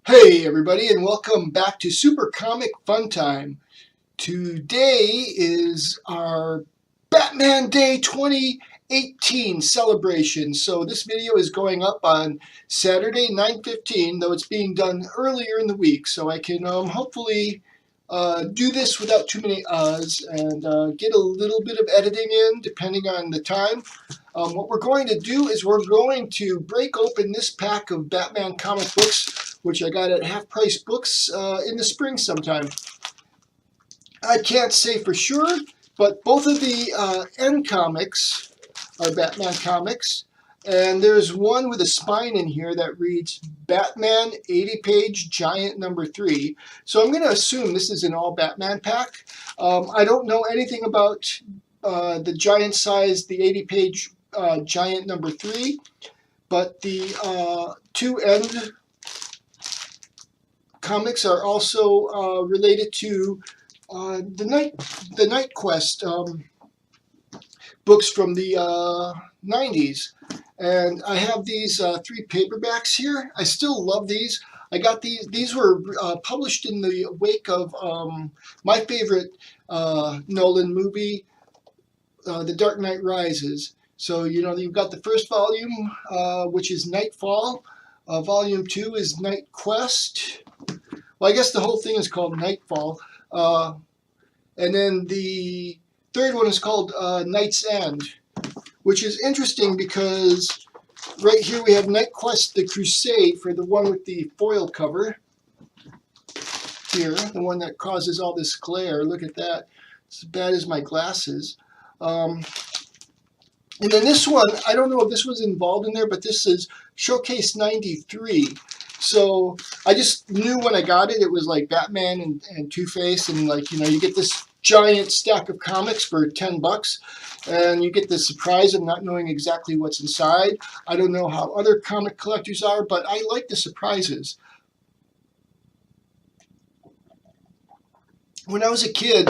Hey everybody, and welcome back to Super Comic Fun Time. Today is our Batman Day 2018 celebration. So this video is going up on Saturday 9/15, though it's being done earlier in the week, so I can hopefully do this without too many uhs and get a little bit of editing in depending on the time. What we're going to do is we're going to break open this pack of Batman comic books, which I got at Half Price Books in the spring sometime. I can't say for sure, but both of the end comics are Batman comics. And there's one with a spine in here that reads Batman 80-page Giant #3. So I'm going to assume this is an all Batman pack. I don't know anything about the giant size, the 80-page Giant #3, but the two end comics are also related to the Night Quest books from the 90s. And I have these 3 paperbacks here. I still love these. I got these. These were published in the wake of my favorite Nolan movie, The Dark Knight Rises. So, you know, you've got the first volume, which is Knightfall. Volume 2 is Night Quest. Well, I guess the whole thing is called Knightfall. And then the third one is called Night's End, which is interesting because right here we have Night Quest The Crusade for the one with the foil cover. Here, the one that causes all this glare. Look at that. It's as bad as my glasses. And then this one, I don't know if this was involved in there, but this is Showcase 93. So I just knew when I got it, it was like Batman and Two-Face, and like, you know, you get this giant stack of comics for $10, and you get the surprise of not knowing exactly what's inside. I don't know how other comic collectors are, but I like the surprises. When I was a kid,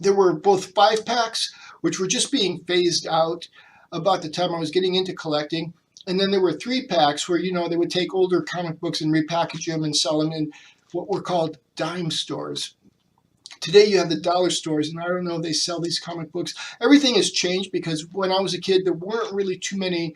there were both 5-packs, which were just being phased out about the time I was getting into collecting. And then there were 3-packs where, you know, they would take older comic books and repackage them and sell them in what were called dime stores. Today you have the dollar stores, and I don't know if they sell these comic books. Everything has changed because when I was a kid, there weren't really too many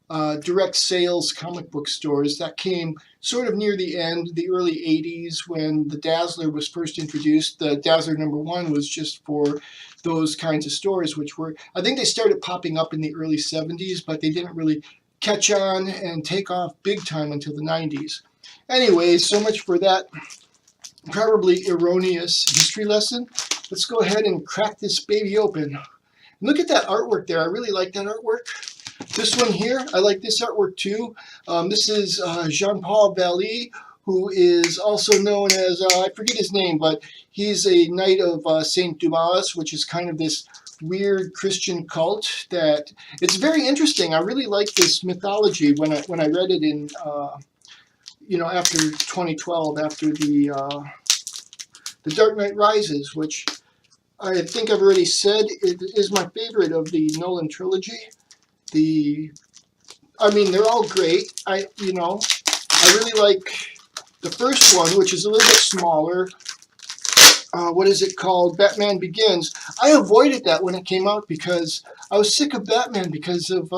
direct sales comic book stores. That came sort of near the end, the early 80s, when the Dazzler was first introduced. The Dazzler #1 was just for those kinds of stores, which were, I think they started popping up in the early 70s, but they didn't really catch on and take off big time until the 90s. Anyway, so much for that probably erroneous history lesson. Let's go ahead and crack this baby open. Look at that artwork there. I really like that artwork. This one here, I like this artwork too. This is Jean-Paul Vallee, who is also known as, I forget his name, but he's a knight of St. Dumas, which is kind of this weird Christian cult that it's very interesting. I really like this mythology when I read it in, you know, after 2012, after the Dark Knight Rises, which I think I've already said is my favorite of the Nolan trilogy. I mean, they're all great. I really like the first one, which is a little bit smaller. What is it called? Batman Begins. I avoided that when it came out because I was sick of Batman because of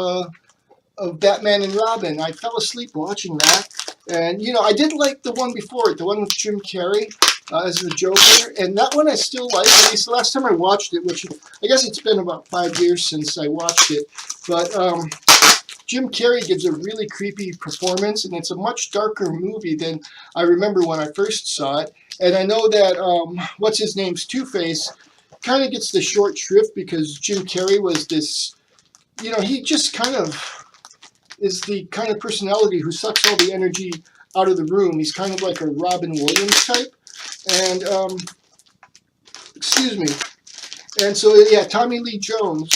Batman and Robin. I fell asleep watching that. And, you know, I did like the one before it, the one with Jim Carrey as the Joker. And that one I still like. At least the last time I watched it, which I guess it's been about 5 years since I watched it. But Jim Carrey gives a really creepy performance, and it's a much darker movie than I remember when I first saw it. And I know that, what's-his-name's Two-Face kind of gets the short shrift because Jim Carrey was this, you know, he just kind of is the kind of personality who sucks all the energy out of the room. He's kind of like a Robin Williams type. And, excuse me. And so, yeah, Tommy Lee Jones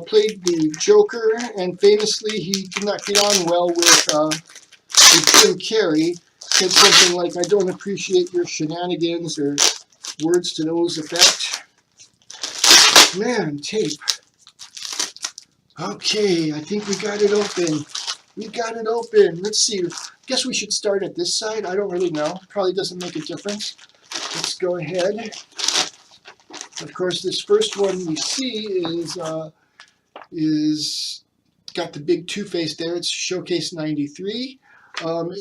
played the Joker, and famously he did not get on well with Jim Carrey. Said something like, "I don't appreciate your shenanigans," or words to those effect. Man, tape. Okay, I think we got it open. We got it open. Let's see. Guess we should start at this side. I don't really know. Probably doesn't make a difference. Let's go ahead. Of course, this first one we see is got the big Two-Face there. It's Showcase 93.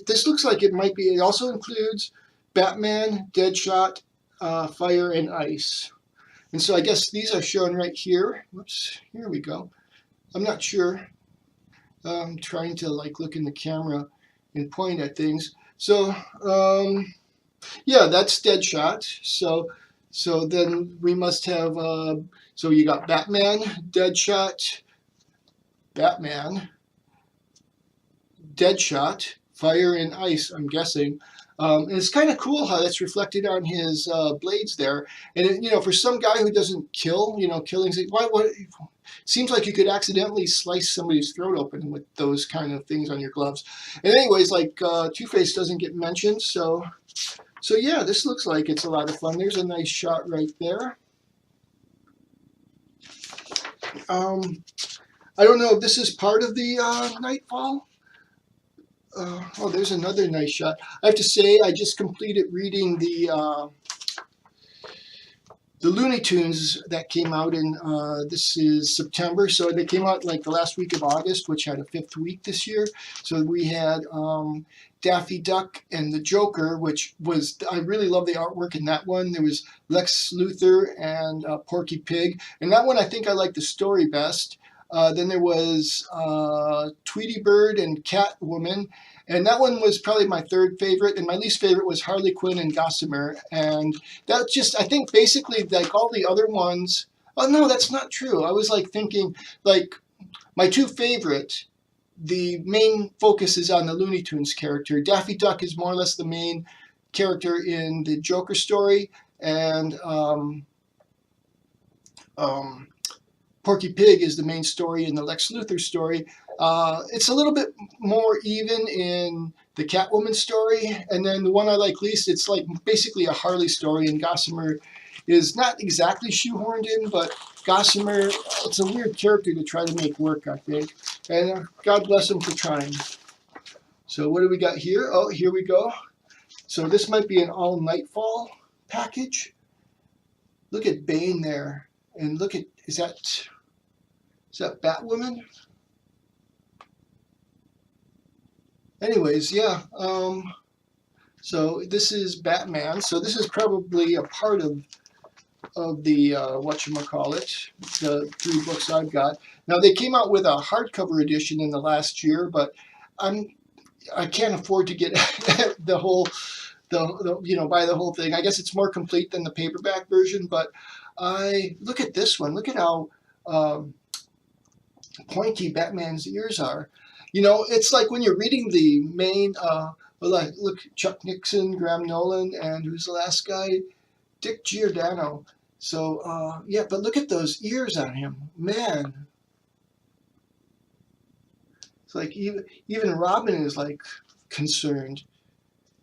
This looks like it might be. It also includes Batman, Deadshot, Fire, and Ice. And so I guess these are shown right here. Whoops, here we go. I'm not sure. I'm trying to like look in the camera and point at things. So yeah, that's Deadshot. So then we must have. So you got Batman, Deadshot, Batman, Deadshot, Fire, and Ice. I'm guessing. And it's kind of cool how that's reflected on his blades there. And it, you know, for some guy who doesn't kill, you know, killing's what seems like you could accidentally slice somebody's throat open with those kind of things on your gloves. And anyways, like Two-Face doesn't get mentioned, so yeah, this looks like it's a lot of fun. There's a nice shot right there. I don't know if this is part of the Knightfall. Oh, there's another nice shot. I have to say, I just completed reading the Looney Tunes that came out in, this is September, so they came out like the last week of August, which had a 5th week this year. So we had Daffy Duck and the Joker, which was, I really love the artwork in that one. There was Lex Luthor and Porky Pig, and that one I think I like the story best. Then there was Tweety Bird and Catwoman, and that one was probably my 3rd favorite, and my least favorite was Harley Quinn and Gossamer, and that just, I think basically like all the other ones, oh no, that's not true. I was like thinking, like my 2 favorite, the main focus is on the Looney Tunes character. Daffy Duck is more or less the main character in the Joker story, and Porky Pig is the main story in the Lex Luthor story. It's a little bit more even in the Catwoman story, and then the one I like least, it's like basically a Harley story, and Gossamer is not exactly shoehorned in, but Gossamer, it's a weird character to try to make work, I think, and God bless him for trying. So what do we got here? Oh, here we go. So this might be an all Knightfall package. Look at Bane there, and look at, is that Batwoman? Anyways, yeah. So this is Batman. So this is probably a part of the whatchamacallit, the 3 books I've got. Now they came out with a hardcover edition in the last year, but I can't afford to get the whole, you know, buy the whole thing. I guess it's more complete than the paperback version, but look at this one. Look at how pointy Batman's ears are. You know, it's like when you're reading the main, like, look, Chuck Nixon, Graham Nolan, and who's the last guy? Dick Giordano. So, yeah, but look at those ears on him. Man. It's like even Robin is, like, concerned.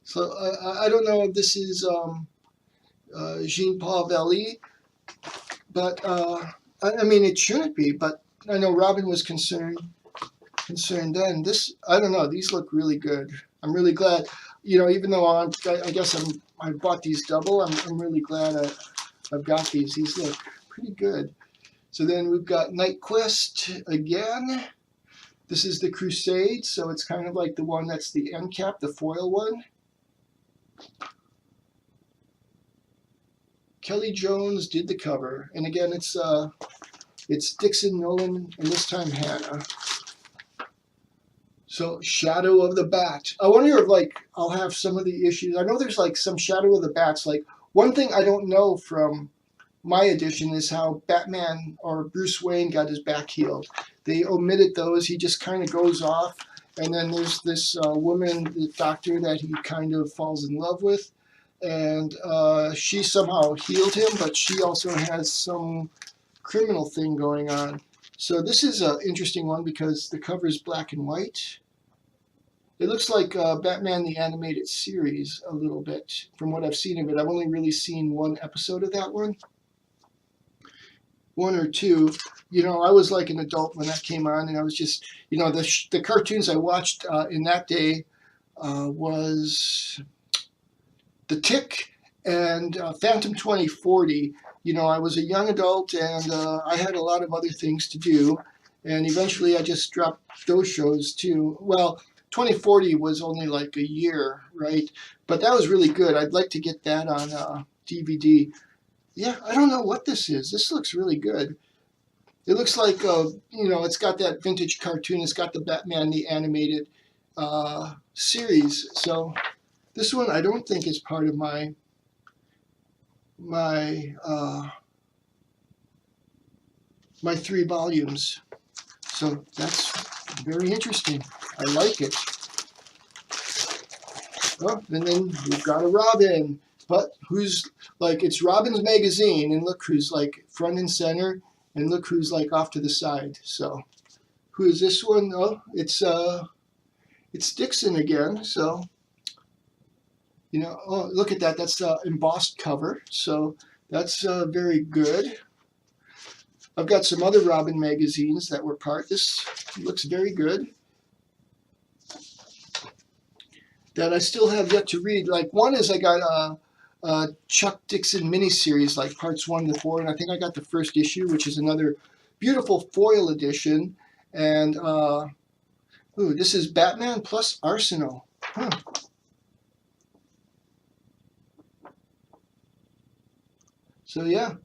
So, I don't know if this is Jean-Paul Vallée, but, I mean, it shouldn't be, but I know Robin was concerned then. This, I don't know, these look really good. I'm really glad, you know, even though I guess I bought these double, I'm really glad I've got these. These look pretty good. So then we've got Night Quest again. This is the Crusade, so it's kind of like the one that's the end cap, the foil one. Kelly Jones did the cover, and again it's Dixon, Nolan, and this time Hannah. So Shadow of the Bat. I wonder if like I'll have some of the issues. I know there's like some Shadow of the Bats. Like one thing I don't know from my edition is how Batman or Bruce Wayne got his back healed. They omitted those. He just kind of goes off, and then there's this woman, the doctor, that he kind of falls in love with, and she somehow healed him, but she also has some criminal thing going on. So this is an interesting one because the cover is black and white. It looks like Batman the Animated Series a little bit from what I've seen of it. I've only really seen 1 episode of that one. one or two. You know, I was like an adult when that came on, and I was just, you know, the cartoons I watched in that day was The Tick and Phantom 2040. You know, I was a young adult and I had a lot of other things to do. And eventually I just dropped those shows too. Well, 2040 was only like a year, right? But that was really good. I'd like to get that on DVD. Yeah, I don't know what this is. This looks really good. It looks like, you know, it's got that vintage cartoon. It's got the Batman, the animated series. So this one I don't think is part of my my 3 volumes. So that's very interesting. I like it. Oh, and then we've got a Robin, but who's like, it's Robin's magazine, and look who's like front and center, and look who's like off to the side. So who is this one? Oh, it's Dixon again. So, you know, oh, look at that. That's the embossed cover. So that's very good. I've got some other Robin magazines that were part. This looks very good. That I still have yet to read. Like one is I got a Chuck Dixon miniseries, like parts 1 to 4, and I think I got the first issue, which is another beautiful foil edition. And ooh, this is Batman plus Arsenal. Huh. So yeah,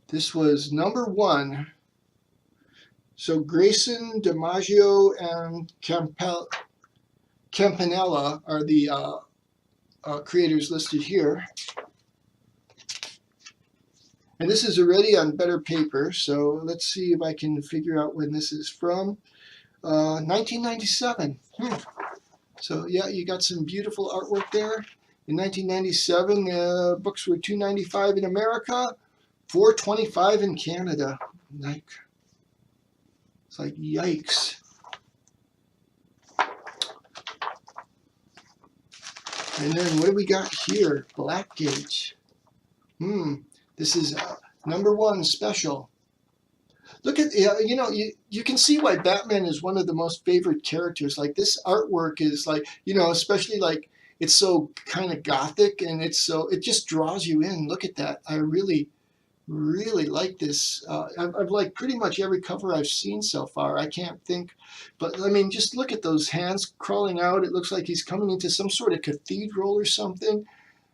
this was #1. So Grayson, DiMaggio, and Campanella are the creators listed here. And this is already on better paper, so let's see if I can figure out when this is from. 1997. So yeah, you got some beautiful artwork there. In 1997, books were $2.95 in America, $4.25 in Canada. Like, it's like, yikes. And then what do we got here? Blackgate. This is #1 special. Look at, you know, you can see why Batman is one of the most favorite characters. Like this artwork is like, you know, especially like it's so kind of gothic and it's so, it just draws you in. Look at that. I really, really like this. I've liked pretty much every cover I've seen so far. I can't think, but I mean, just look at those hands crawling out. It looks like he's coming into some sort of cathedral or something.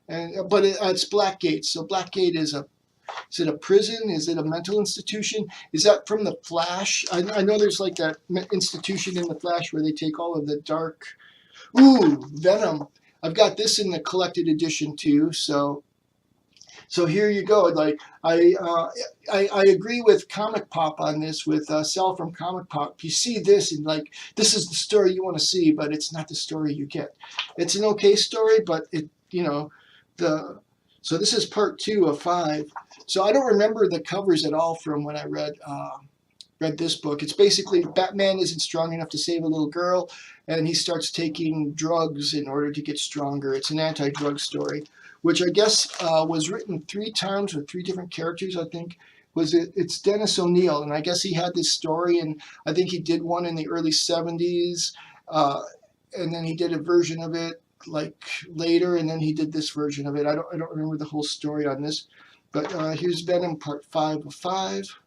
And but it's Blackgate. So Blackgate is it a prison? Is it a mental institution? Is that from the Flash? I know there's like that institution in the Flash where they take all of the dark. Ooh, Venom. I've got this in the collected edition too. So here you go. Like I agree with Comic Pop on this, with Sal from Comic Pop. You see this and like this is the story you want to see, but it's not the story you get. It's an okay story, but it, you know, so this is part 2 of 5. So I don't remember the covers at all from when I read this book. It's basically Batman isn't strong enough to save a little girl, and he starts taking drugs in order to get stronger. It's an anti-drug story, which I guess was written 3 times with 3 different characters. I think it's Dennis O'Neil, and I guess he had this story, and I think he did one in the early 70s, and then he did a version of it like later, and then he did this version of it. I don't remember the whole story on this, but here's Venom part 5 of 5.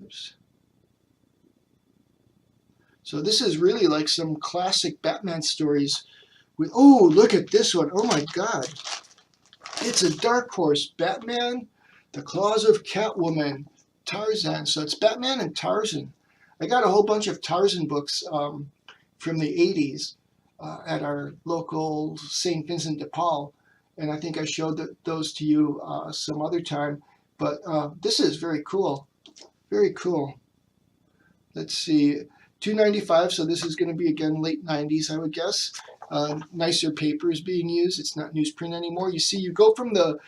Oops. So this is really like some classic Batman stories. With, oh, look at this one. Oh my God. It's a Dark Horse. Batman, The Claws of Catwoman, Tarzan. So it's Batman and Tarzan. I got a whole bunch of Tarzan books from the 80s at our local St. Vincent de Paul. And I think I showed those to you some other time. But this is very cool. Very cool. Let's see. $2.95, so this is going to be, again, late 90s, I would guess. Nicer paper is being used. It's not newsprint anymore. You see, you go from the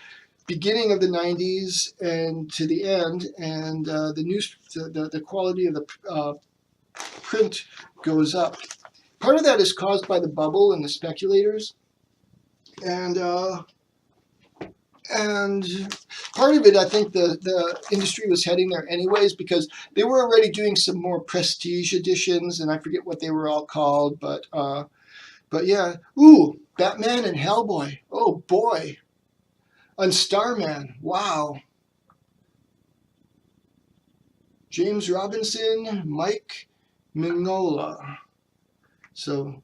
beginning of the 90s and to the end, and the quality of the print goes up. Part of that is caused by the bubble and the speculators, and And part of it, I think the industry was heading there anyways, because they were already doing some more prestige editions, and I forget what they were all called, but yeah. Ooh, Batman and Hellboy. Oh boy. On Starman. Wow. James Robinson, Mike Mignola. So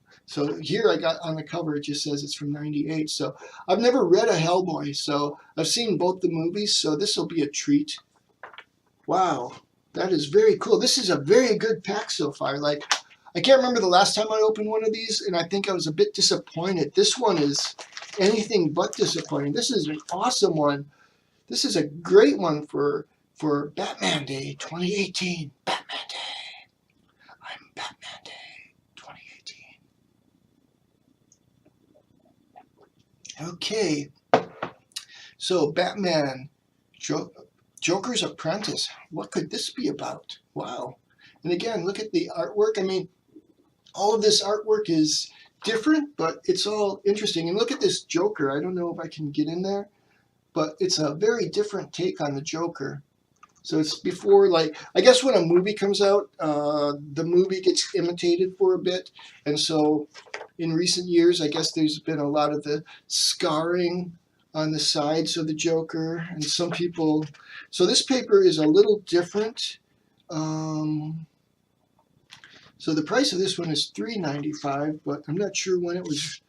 here I got on the cover, it just says it's from '98. So I've never read a Hellboy, so I've seen both the movies, so this will be a treat. Wow, that is very cool. This is a very good pack so far. Like, I can't remember the last time I opened one of these, and I think I was a bit disappointed. This one is anything but disappointing. This is an awesome one. This is a great one for Batman Day 2018. Batman Day. I'm Batman Day 2018. Okay, so Batman, Joker's Apprentice. What could this be about? Wow. And again, look at the artwork. I mean, all of this artwork is different, but it's all interesting. And look at this Joker. I don't know if I can get in there, but it's a very different take on the Joker. So it's before, like, I guess when a movie comes out, the movie gets imitated for a bit. And so in recent years, I guess there's been a lot of the scarring on the sides of the Joker. And some people, so this paper is a little different. So the price of this one is $3.95, but I'm not sure when it was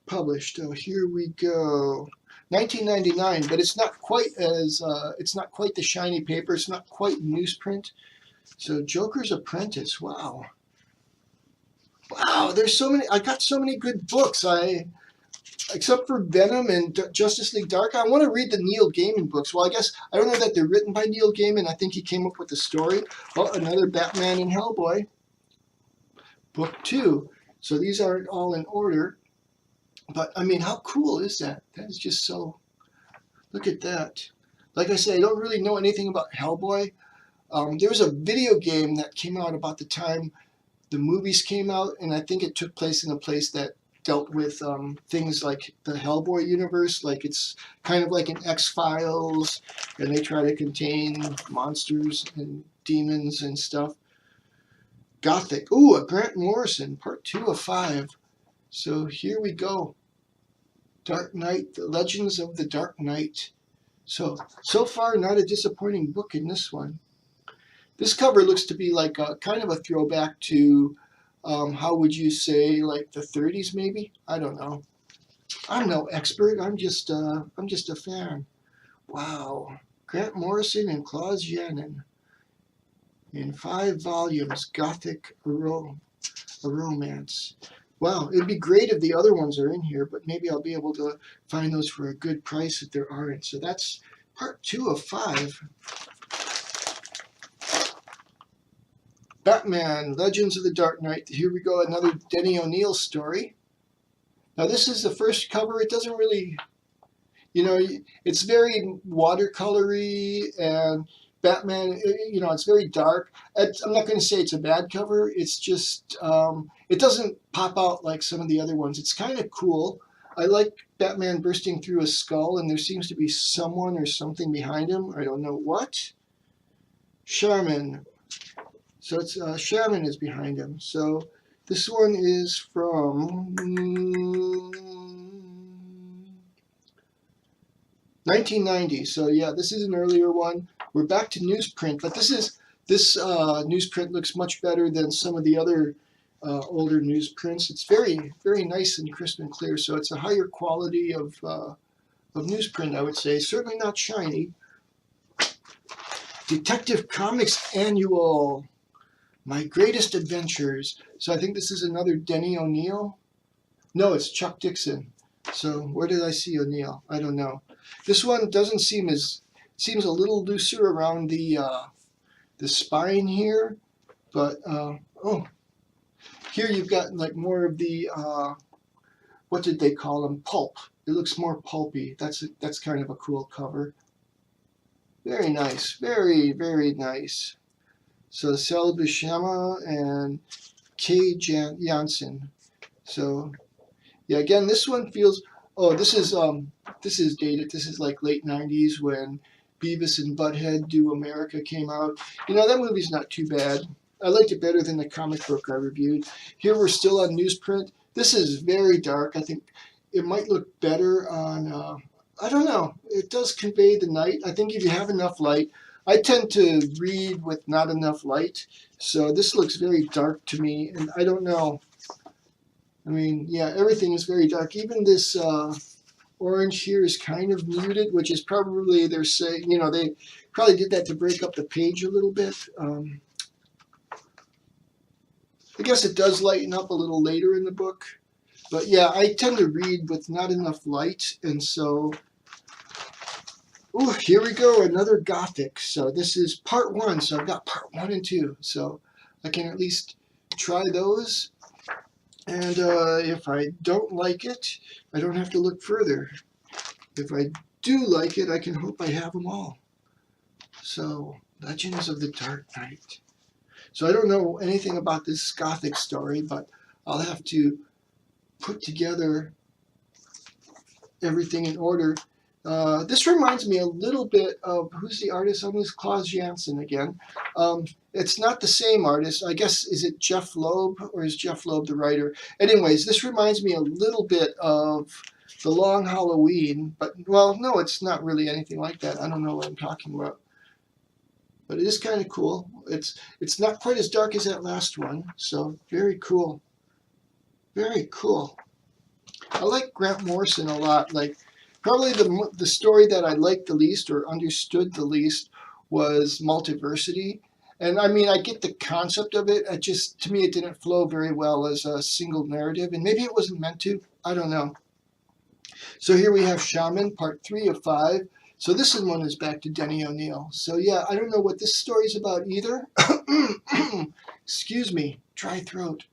published. Oh, here we go. 1999, but it's not quite as it's not quite the shiny paper. It's not quite newsprint. So Joker's Apprentice. Wow, wow. There's so many. I got so many good books. Except for Venom and Justice League Dark, I want to read the Neil Gaiman books. Well, I guess I don't know that they're written by Neil Gaiman. I think he came up with the story. Oh, another Batman and Hellboy. Book 2. So these aren't all in order. But, I mean, how cool is that? That is just so... Look at that. Like I said, I don't really know anything about Hellboy. There was a video game that came out about the time the movies came out, and I think it took place in a place that dealt with things like the Hellboy universe. Like, it's kind of like an X-Files, and they try to contain monsters and demons and stuff. Gothic. Ooh, a Grant Morrison, part 2 of 5. So here we go. Dark Knight, The Legends of the Dark Knight. So far, not a disappointing book in this one. This cover looks to be like a kind of a throwback to, how would you say, like the 30s maybe? I don't know. I'm no expert. I'm just a fan. Wow. Grant Morrison and Claus Shannon. In 5 volumes, Gothic romance. Wow, it'd be great if the other ones are in here, but maybe I'll be able to find those for a good price if there aren't. So that's part 2 of 5. Batman, Legends of the Dark Knight. Here we go, another Denny O'Neil story. Now this is the first cover. It doesn't really, you know, it's very watercolory, and Batman, you know, it's very dark. I'm not going to say it's a bad cover. It's just, it doesn't pop out like some of the other ones. It's kind of cool. I like Batman bursting through a skull, and there seems to be someone or something behind him. I don't know what. Shaman. So it's Shaman is behind him. So this one is from 1990. So yeah, this is an earlier one. We're back to newsprint, but this newsprint looks much better than some of the other older newsprints. It's very, very nice and crisp and clear. So it's a higher quality of newsprint, I would say. Certainly not shiny. Detective Comics Annual. My Greatest Adventures. So I think this is another Denny O'Neil. No, it's Chuck Dixon. So where did I see O'Neil? I don't know. This one doesn't seem as, seems a little looser around the spine here, but oh, here you've got like more of the what did they call them? Pulp. It looks more pulpy. That's kind of a cool cover. Very nice, very, very nice. So Sel Buscema and Kay Jansen. So yeah, again, this one feels, Oh, this is dated. This is like late '90s when Beavis and Butthead Do America came out. You know, that movie's not too bad. I liked it better than the comic book I reviewed. Here we're still on newsprint. This is very dark. I think it might look better on, I don't know. It does convey the night. I think if you have enough light, I tend to read with not enough light. So this looks very dark to me, and I don't know. I mean, yeah, everything is very dark. Even this orange here is kind of muted, which is probably they're saying, you know, they probably did that to break up the page a little bit. I guess it does lighten up a little later in the book. But yeah, I tend to read with not enough light, and so, ooh, here we go, another Gothic. So this is part 1, so I've got part 1 and 2, so I can at least try those. And if I don't like it, I don't have to look further. If I do like it, I can hope I have them all. So, Legends of the Dark Knight. So I don't know anything about this Gothic story, but I'll have to put together everything in order. This reminds me a little bit of, who's the artist on this? Klaus Janson again. It's not the same artist. I guess, is it Jeff Loeb, or is Jeff Loeb the writer? Anyways, this reminds me a little bit of The Long Halloween, but, well, no, it's not really anything like that. I don't know what I'm talking about. But it is kind of cool. It's not quite as dark as that last one, so very cool. Very cool. I like Grant Morrison a lot. Like, probably the story that I liked the least or understood the least was Multiversity. And I mean, I get the concept of it. To me, it didn't flow very well as a single narrative. And maybe it wasn't meant to. I don't know. So here we have Shaman, part 3 of 5. So this one is back to Denny O'Neil. So yeah, I don't know what this story's about either. Excuse me, dry throat.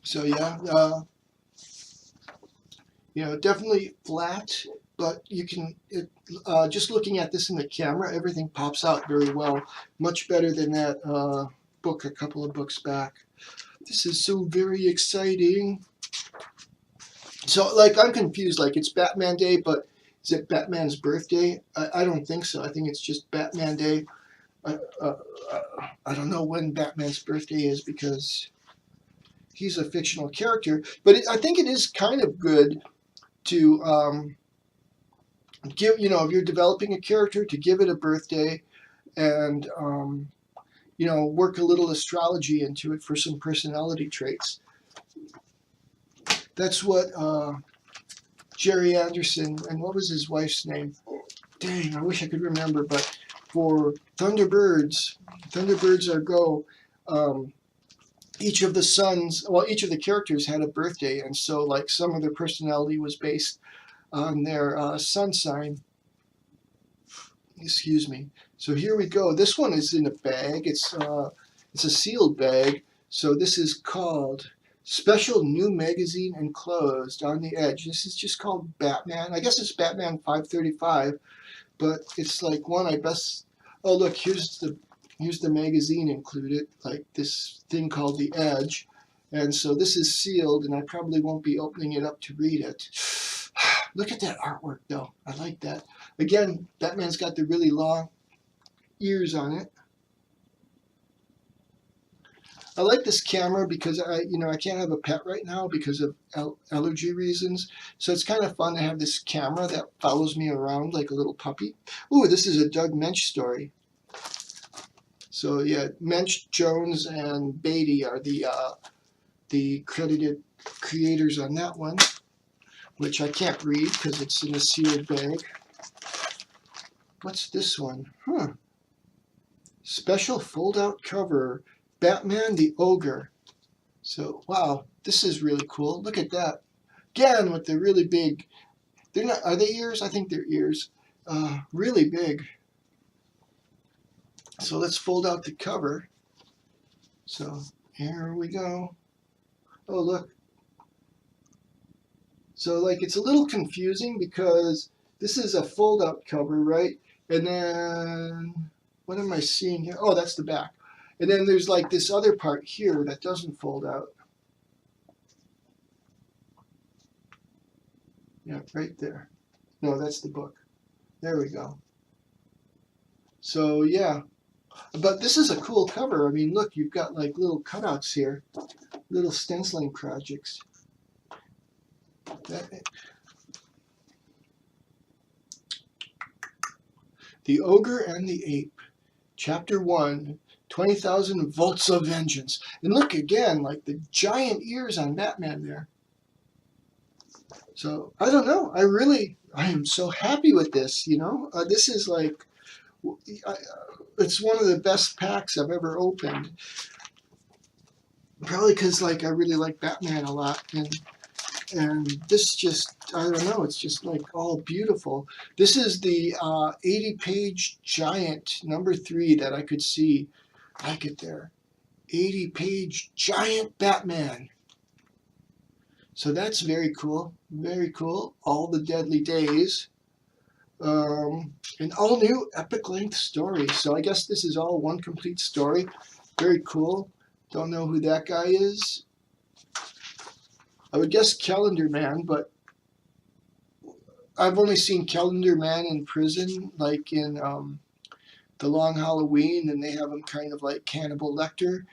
So yeah, you know, definitely flat, but you can, just looking at this in the camera, everything pops out very well. Much better than that book a couple of books back. This is so very exciting. So, like, I'm confused. Like, it's Batman Day, but is it Batman's birthday? I don't think so. I think it's just Batman Day. I don't know when Batman's birthday is because he's a fictional character. But I think it is kind of good to give, you know, if you're developing a character, to give it a birthday and, you know, work a little astrology into it for some personality traits. That's what Jerry Anderson, and what was his wife's name? Dang, I wish I could remember, but for Thunderbirds Are Go, each of the sons, well, each of the characters had a birthday, and so, like, some of their personality was based on their sun sign. Excuse me. So here we go. This one is in a bag. It's a sealed bag. So this is called Special New Magazine Enclosed on the Edge. This is just called Batman. I guess it's Batman 535, but it's like one I best. Oh, look, here's the magazine included, like this thing called The Edge. And so this is sealed, and I probably won't be opening it up to read it. Look at that artwork, though. I like that. Again, Batman's got the really long ears on it. I like this camera because I can't have a pet right now because of allergy reasons. So it's kind of fun to have this camera that follows me around like a little puppy. Ooh, this is a Doug Mensch story. So yeah, Mensch, Jones, and Beatty are the credited creators on that one, which I can't read because it's in a sealed bag. What's this one? Special fold-out cover, Batman the Ogre. So, wow, this is really cool. Look at that. Again, with the really big, they're not, are they ears? I think they're ears. Really big. So let's fold out the cover. So here we go. Oh, look. So, like, it's a little confusing because this is a fold-out cover, right? And then, what am I seeing here? Oh, that's the back. And then there's like this other part here that doesn't fold out. Yeah, right there. No, that's the book. There we go. So yeah, but this is a cool cover. I mean, look, you've got like little cutouts here, little stenciling projects. The Ogre and the Ape, Chapter 1, 20,000 Volts of Vengeance. And look again, like the giant ears on Batman there. So, I don't know. I am so happy with this, you know. This is like, it's one of the best packs I've ever opened. Probably because, like, I really like Batman a lot. And this just, I don't know, it's just like all beautiful. This is the 80-page giant number 3 that I could see. Like it there. 80-page giant Batman. So that's very cool. Very cool. All the Deadly Days. An all-new epic-length story. So I guess this is all one complete story. Very cool. Don't know who that guy is. I would guess Calendar Man, but I've only seen Calendar Man in prison, like in The Long Halloween, and they have him kind of like Cannibal Lecter.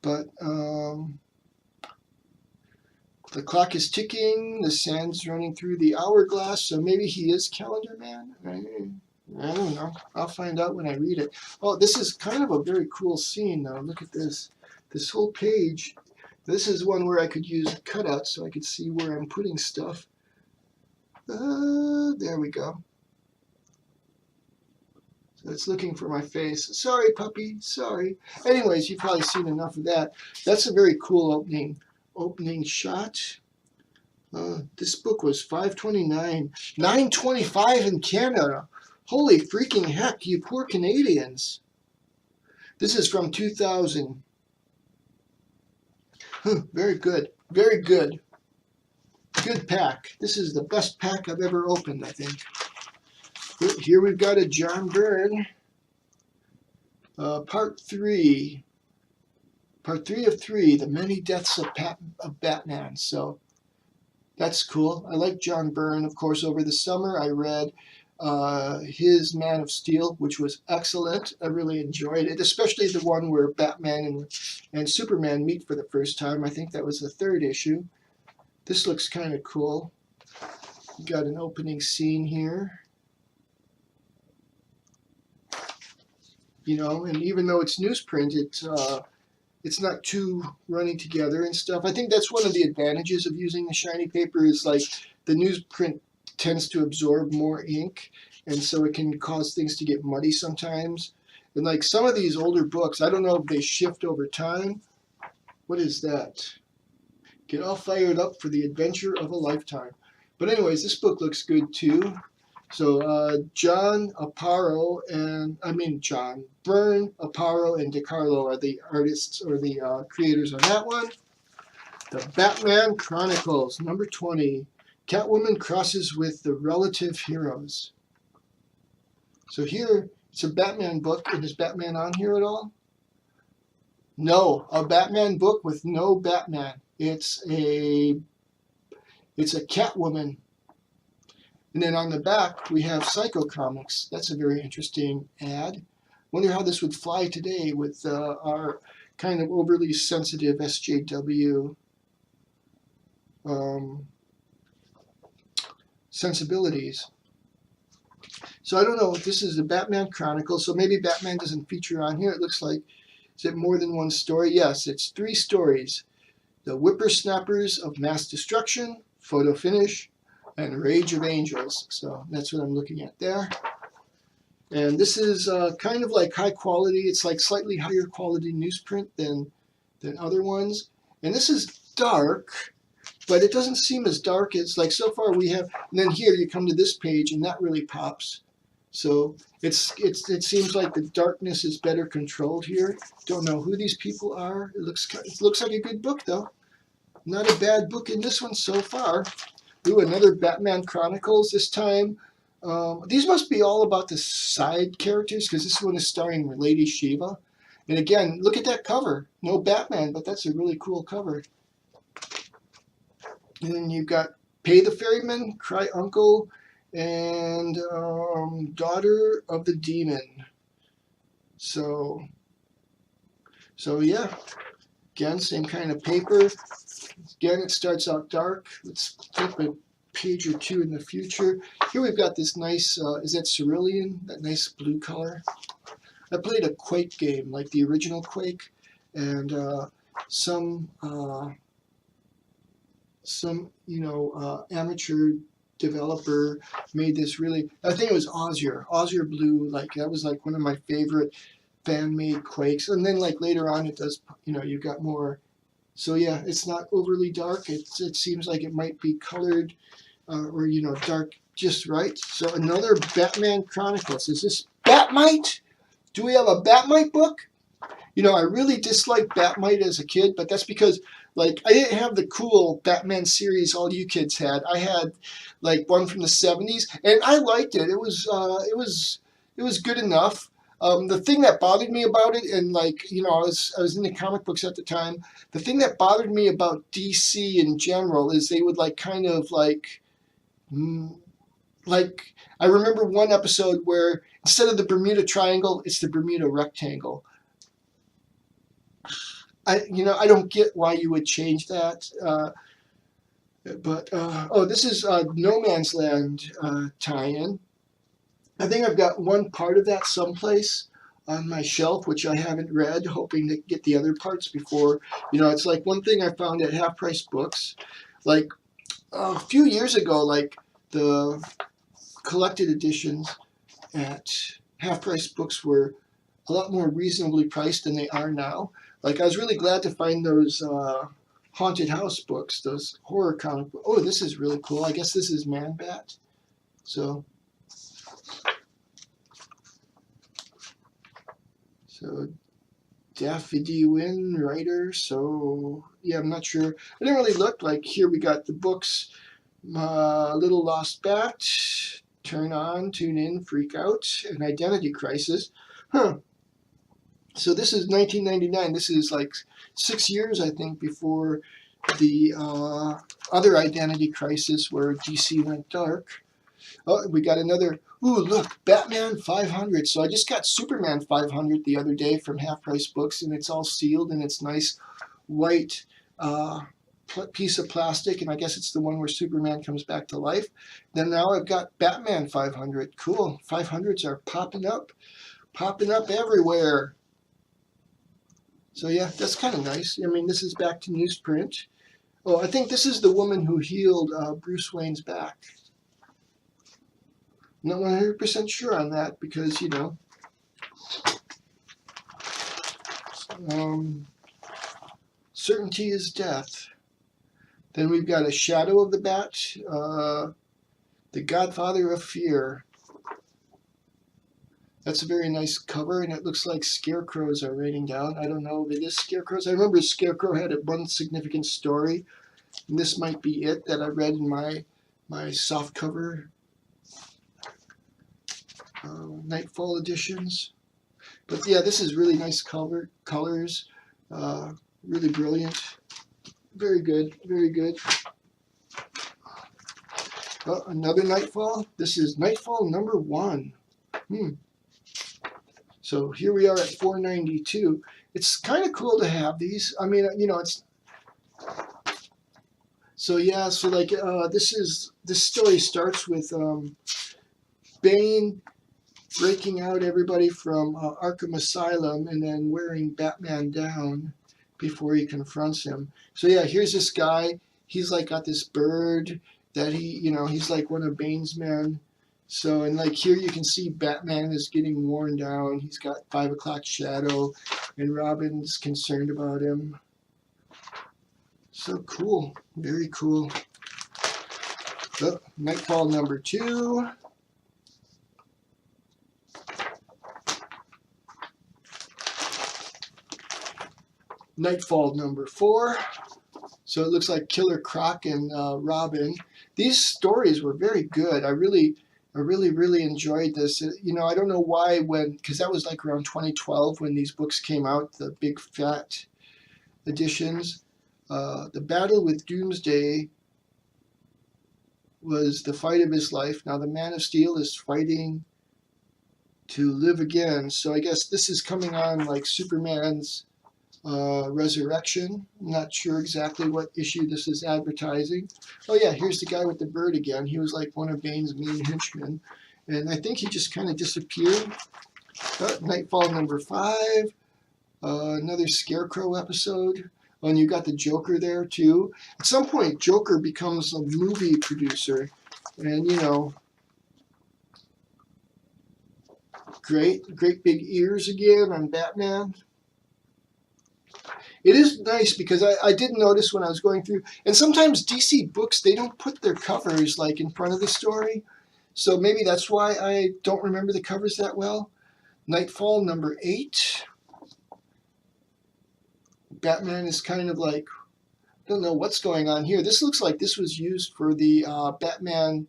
But the clock is ticking, the sand's running through the hourglass, so maybe he is Calendar Man. I don't know. I'll find out when I read it. Oh, this is kind of a very cool scene, though. Look at this. This whole page. This is one where I could use cutouts so I could see where I'm putting stuff. There we go. So it's looking for my face. Sorry, puppy. Sorry. Anyways, you've probably seen enough of that. That's a very cool opening shot. This book was $5.29, $9.25 in Canada. Holy freaking heck, you poor Canadians. This is from 2000. Very good. Very good. Good pack. This is the best pack I've ever opened, I think. Here we've got a John Byrne. Part 3. Part 3 of 3, The Many Deaths of Batman. So that's cool. I like John Byrne. Of course, over the summer I read his Man of Steel, which was excellent. I really enjoyed it, especially the one where Batman and Superman meet for the first time. I think that was the 3rd issue. This looks kind of cool. Got an opening scene here. You know, and even though it's newsprint, it's not too running together and stuff. I think that's one of the advantages of using the shiny paper is like the newsprint tends to absorb more ink, and so it can cause things to get muddy sometimes. And like some of these older books, I don't know if they shift over time. What is that? Get all fired up for the adventure of a lifetime. But anyways, this book looks good too. So John Byrne, Aparo, and DiCarlo are the artists or the creators on that one. The Batman Chronicles, number 20. Catwoman crosses with the relative heroes. So here, it's a Batman book, and is Batman on here at all? No, a Batman book with no Batman. It's a Catwoman. And then on the back, we have Psycho Comics. That's a very interesting ad. Wonder how this would fly today with our kind of overly sensitive SJW sensibilities. So I don't know if this is the Batman Chronicles, so maybe Batman doesn't feature on here. It looks like, is it more than one story? Yes, it's 3 stories. The Whippersnappers of Mass Destruction, Photo Finish, and Rage of Angels. So that's what I'm looking at there. And this is kind of like high quality. It's like slightly higher quality newsprint than other ones. And this is dark, but it doesn't seem as dark. It's like so far we have, and then here you come to this page and that really pops. So it seems like the darkness is better controlled here. Don't know who these people are. It looks like a good book though. Not a bad book in this one so far. Ooh, another Batman Chronicles this time. These must be all about the side characters because this one is starring Lady Shiva. And again, look at that cover. No Batman, but that's a really cool cover. And then you've got Pay the Ferryman, Cry Uncle, and Daughter of the Demon. So yeah. Again, same kind of paper. Again, it starts out dark. Let's flip a page or two in the future. Here we've got this nice, is that cerulean? That nice blue color. I played a Quake game, like the original Quake, and some amateur developer made this really, I think it was Osier Blue, like that was like one of my favorite fan-made Quakes. And then like later on it does, you've got more. So yeah, it's not overly dark. It seems like it might be colored or dark just right. So another Batman Chronicles. Is this Batmite? Do we have a Batmite book? I really disliked Batmite as a kid, but that's because like I didn't have the cool Batman series all you kids had. I had like one from the 70s, and I liked it. It was good enough. The thing that bothered me about it, and I was into comic books at the time. The thing that bothered me about DC in general is they would I remember one episode where instead of the Bermuda Triangle, it's the Bermuda Rectangle. I don't get why you would change that. This is No Man's Land tie-in. I think I've got one part of that someplace on my shelf, which I haven't read, hoping to get the other parts before. It's like one thing I found at Half Price Books. Like a few years ago, like the collected editions at Half Price Books were a lot more reasonably priced than they are now. Like I was really glad to find those haunted house books, those horror comic books. Oh, this is really cool. I guess this is Man Bat. So Daffy Win writer. So yeah, I'm not sure. I didn't really look. Like here we got the books. Little Lost Bat, Turn On, Tune In, Freak Out, and Identity Crisis. So this is 1999. This is like 6 years, I think, before the other Identity Crisis where DC went dark. Oh, we got another. Ooh, look, Batman 500. So I just got Superman 500 the other day from Half Price Books, and it's all sealed, and it's nice white piece of plastic, and I guess it's the one where Superman comes back to life. Then now I've got Batman 500. Cool. 500s are popping up everywhere. So yeah, that's kind of nice. I mean, this is back to newsprint. Oh, I think this is the woman who healed Bruce Wayne's back. Not 100% sure on that because, certainty is death. Then we've got A Shadow of the Bat, The Godfather of Fear. That's a very nice cover, and it looks like scarecrows are raining down. I don't know if it is scarecrows. I remember Scarecrow had one significant story, and this might be it that I read in my softcover Knightfall editions. But yeah, this is really nice colors, really brilliant. Very good, very good. Oh, another Knightfall. This is Knightfall number 1. So here we are at 492. It's kind of cool to have these. I mean, it's. So yeah, so like this story starts with Bane breaking out everybody from Arkham Asylum and then wearing Batman down before he confronts him. So yeah, here's this guy. He's like got this bird that he's like one of Bane's men. So, and like here you can see Batman is getting worn down. He's got 5 o'clock shadow and Robin's concerned about him. So cool. Very cool. Oh, Knightfall number 2. Knightfall number 4. So it looks like Killer Croc and Robin. These stories were very good. I really I really, really enjoyed this. You know, I don't know why because that was like around 2012 when these books came out, the big fat editions. The battle with Doomsday was the fight of his life. Now the Man of Steel is fighting to live again. So I guess this is coming on like Superman's Resurrection. I'm not sure exactly what issue this is advertising. Oh yeah, here's the guy with the bird again. He was like one of Bane's main henchmen. And I think he just kind of disappeared. Knightfall number 5. Another Scarecrow episode. Oh, and you got the Joker there too. At some point, Joker becomes a movie producer. And you know, great big ears again on Batman. It is nice because I did notice when I was going through, and sometimes DC books, they don't put their covers like in front of the story. So maybe that's why I don't remember the covers that well. Knightfall number 8. Batman is kind of like, I don't know what's going on here. This looks like this was used for the Batman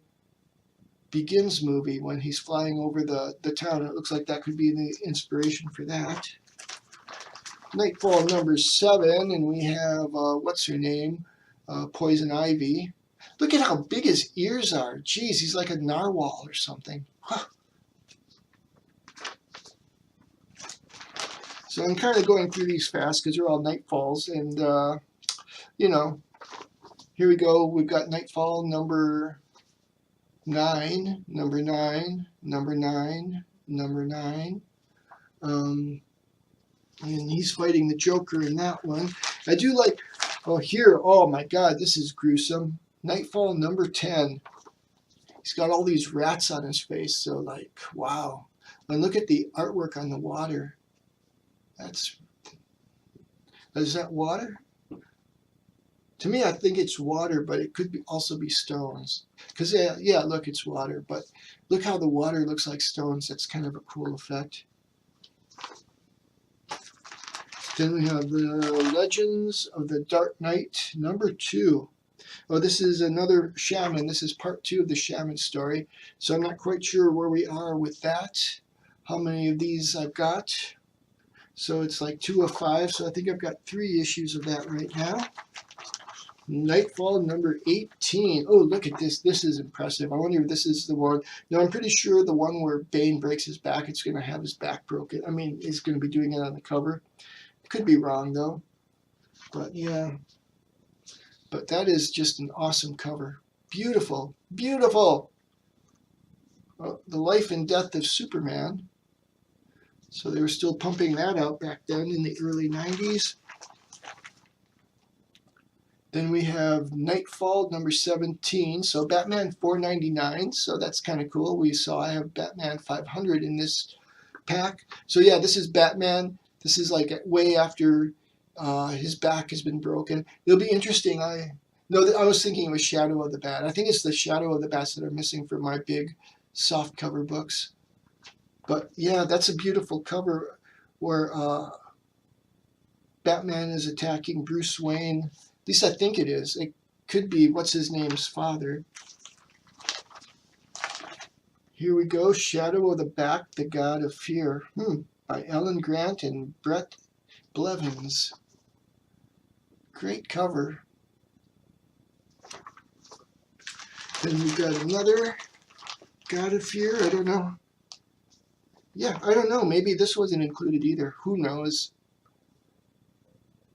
Begins movie when he's flying over the town. It looks like that could be the inspiration for that. Knightfall number 7, and we have, what's her name? Poison Ivy. Look at how big his ears are. Geez, he's like a narwhal or something. Huh. So I'm kind of going through these fast because they're all Nightfalls. And, you know, here we go. We've got Knightfall number 9, number 9, number 9, number 9. And he's fighting the Joker in that one. I do like, oh here, oh my God, this is gruesome. Knightfall number 10. He's got all these rats on his face, so like, wow. And look at the artwork on the water. Is that water? To me, I think it's water, but it could also be stones. Because, yeah, look, it's water. But look how the water looks like stones. That's kind of a cool effect. Then we have the Legends of the Dark Knight, number 2. Oh, this is another shaman. This is part 2 of the shaman story. So I'm not quite sure where we are with that. How many of these I've got. So it's like 2 of 5. So I think I've got 3 issues of that right now. Knightfall number 18. Oh, look at this. This is impressive. I wonder if this is the one. No, I'm pretty sure the one where Bane breaks his back, it's going to have his back broken. I mean, he's going to be doing it on the cover. Could be wrong, though. But, yeah. But that is just an awesome cover. Beautiful. Beautiful. Well, the life and death of Superman. So they were still pumping that out back then in the early 90s. Then we have Knightfall number 17. So Batman 499. So that's kind of cool. I have Batman 500 in this pack. So yeah, this is Batman. This is like way after his back has been broken. It'll be interesting. I was thinking it was Shadow of the Bat. I think it's the Shadow of the Bats that are missing from my big soft cover books. But yeah, that's a beautiful cover where Batman is attacking Bruce Wayne. At least I think it is. It could be what's his name's father. Here we go. Shadow of the Bat, the God of Fear. By Ellen Grant and Brett Blevins. Great cover. Then we've got another God of Fear. I don't know. Yeah, I don't know. Maybe this wasn't included either. Who knows?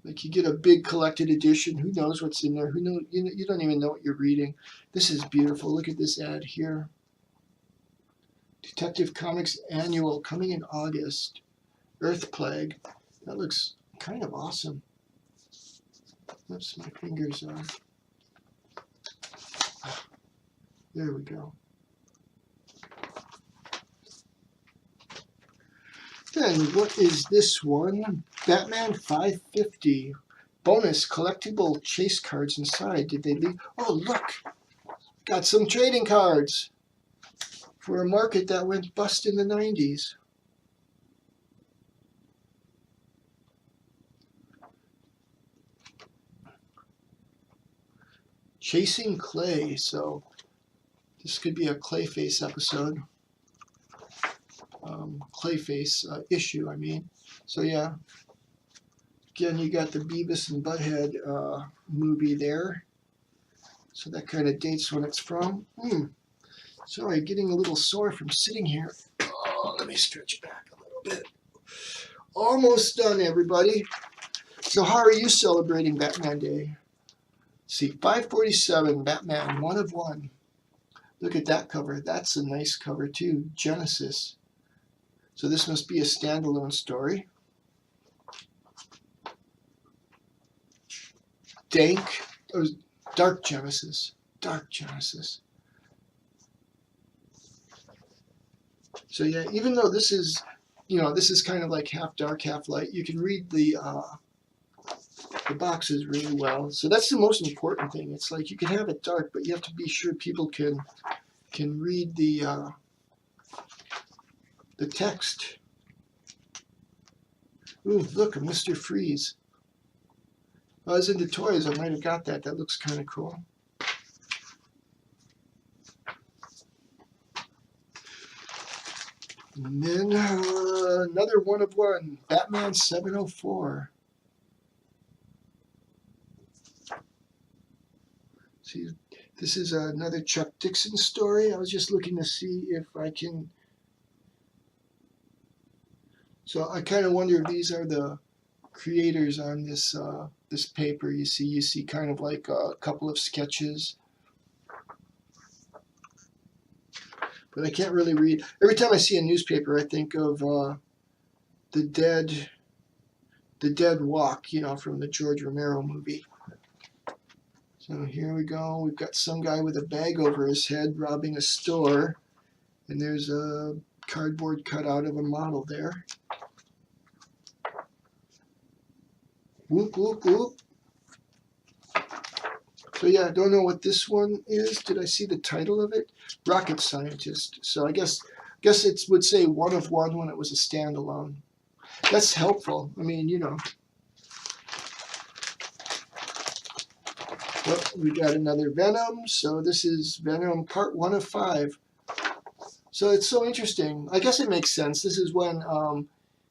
Like you get a big collected edition. Who knows what's in there? Who knows? You don't even know what you're reading. This is beautiful. Look at this ad here. Detective Comics Annual coming in August. Earth Plague. That looks kind of awesome. Oops, my fingers are. There we go. Then what is this one? Batman 550. Bonus collectible chase cards inside. Did they leave? Oh, look. Got some trading cards for a market that went bust in the 90s. Chasing Clay. So This could be a Clayface episode. Clayface issue, I mean. So yeah. Again, you got the Beavis and Butthead movie there. So that kind of dates when it's from. Sorry, getting a little sore from sitting here. Oh, let me stretch back a little bit. Almost done, everybody. So how are you celebrating Batman Day? See, 547, Batman, 1 of 1. Look at that cover. That's a nice cover too. Genesis. So this must be a standalone story. Dank. Oh, Dark Genesis. Dark Genesis. So yeah, even though this is, this is kind of like half dark, half light, you can read the boxes really well. So that's the most important thing. It's like you can have it dark, but you have to be sure people can read the text. Ooh, look, a Mr. Freeze. If I was into toys, I might have got that. That looks kind of cool. And then another 1 of 1, Batman 704. See, this is another Chuck Dixon story. I was just looking to see if I can. So I kind of wonder if these are the creators on this this paper. You see kind of like a couple of sketches. But I can't really read. Every time I see a newspaper, I think of the Dead Walk, from the George Romero movie. So here we go. We've got some guy with a bag over his head robbing a store, and there's a cardboard cutout of a model there. Whoop, whoop, whoop. So yeah, I don't know what this one is. Did I see the title of it? Rocket Scientist. So I guess it would say 1 of 1 when it was a standalone. That's helpful. I mean, Well, we got another Venom. So this is Venom Part 1 of 5. So it's so interesting. I guess it makes sense. This is when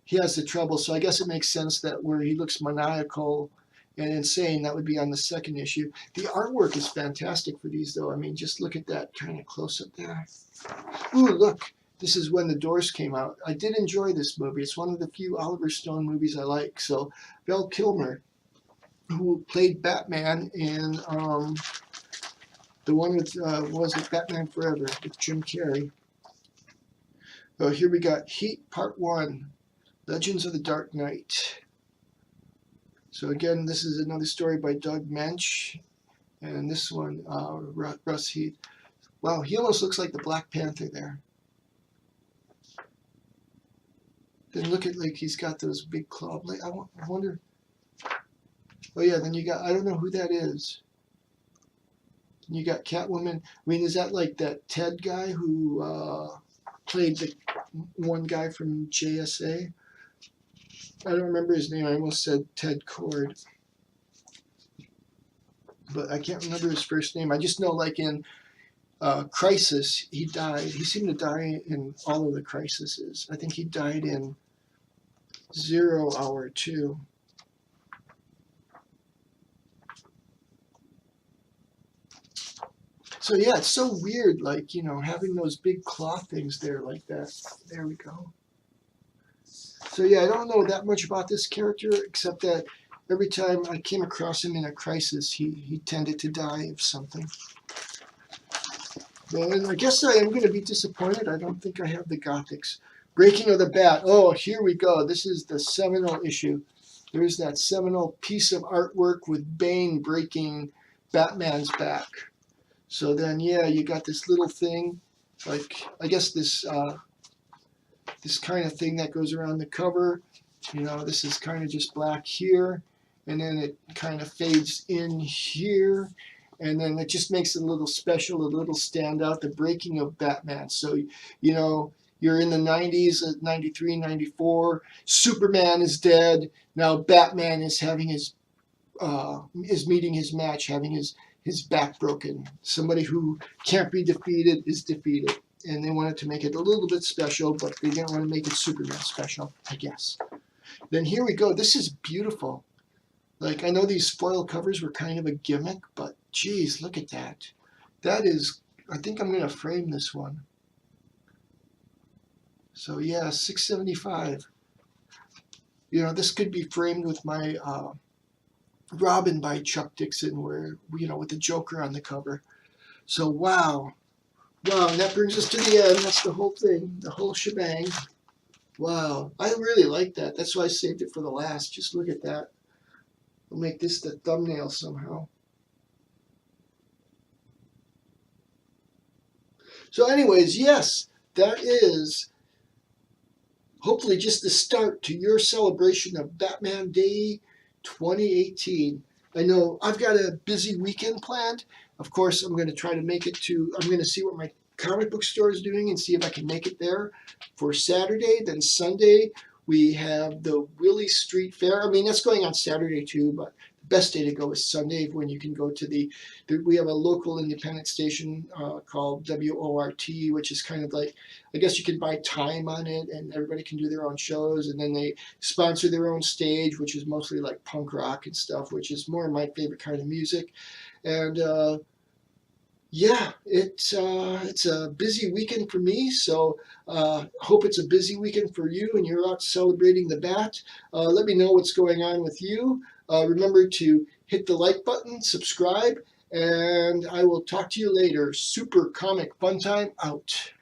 he has the trouble. So I guess it makes sense that where he looks maniacal and insane, that would be on the 2nd issue. The artwork is fantastic for these, though. I mean, just look at that kind of close-up there. Ooh, look. This is when The Doors came out. I did enjoy this movie. It's one of the few Oliver Stone movies I like. So Val Kilmer, who played Batman in the one with, was it Batman Forever with Jim Carrey. Oh, here we got Heat Part 1, Legends of the Dark Knight. So again, this is another story by Doug Mensch, and this one, Russ Heath. Wow, he almost looks like the Black Panther there. Then look at, like, he's got those big claw blades. I wonder. Oh yeah, then you got, I don't know who that is. You got Catwoman. I mean, is that like that Ted guy who played the one guy from JSA? I don't remember his name. I almost said Ted Cord. But I can't remember his first name. I just know, like, in Crisis, he died. He seemed to die in all of the Crises. I think he died in 0 Hour, too. So, yeah, it's so weird, like, having those big claw things there like that. There we go. So yeah, I don't know that much about this character, except that every time I came across him in a Crisis, he tended to die of something. And I guess I am going to be disappointed. I don't think I have the Gothics. Breaking of the Bat. Oh, here we go. This is the seminal issue. There's that seminal piece of artwork with Bane breaking Batman's back. So then, yeah, you got this little thing, like, I guess this kind of thing that goes around the cover. This is kind of just black here, and then it kind of fades in here, and then it just makes it a little special, a little standout, the breaking of Batman. So, you're in the 90s, 93, 94, Superman is dead, now Batman is having is meeting his match, having his his back broken. Somebody who can't be defeated is defeated. And they wanted to make it a little bit special, but they didn't want to make it Superman special, I guess. Then here we go. This is beautiful. Like, I know these foil covers were kind of a gimmick, but geez, look at that. That is, I think I'm going to frame this one. So yeah, $6.75. You know, this could be framed with my Robin by Chuck Dixon, where, you know, with the Joker on the cover. So wow. Wow, and that brings us to the end. That's the whole thing, the whole shebang. Wow, I really like that. That's why I saved it for the last. Just look at that. I'll make this the thumbnail somehow. So anyways, yes, that is hopefully just the start to your celebration of Batman Day 2018. I know I've got a busy weekend planned. Of course, I'm going to try to make it to, I'm going to see what my comic book store is doing and see if I can make it there for Saturday. Then Sunday, we have the Willie Street Fair. I mean, that's going on Saturday too, but the best day to go is Sunday when you can go to we have a local independent station called WORT, which is kind of like, I guess you can buy time on it and everybody can do their own shows, and then they sponsor their own stage, which is mostly like punk rock and stuff, which is more my favorite kind of music. And yeah, it's a busy weekend for me, so hope it's a busy weekend for you and you're out celebrating the Bat. Let me know what's going on with you. Remember to hit the like button, subscribe, and I will talk to you later. Super Comic Fun Time out.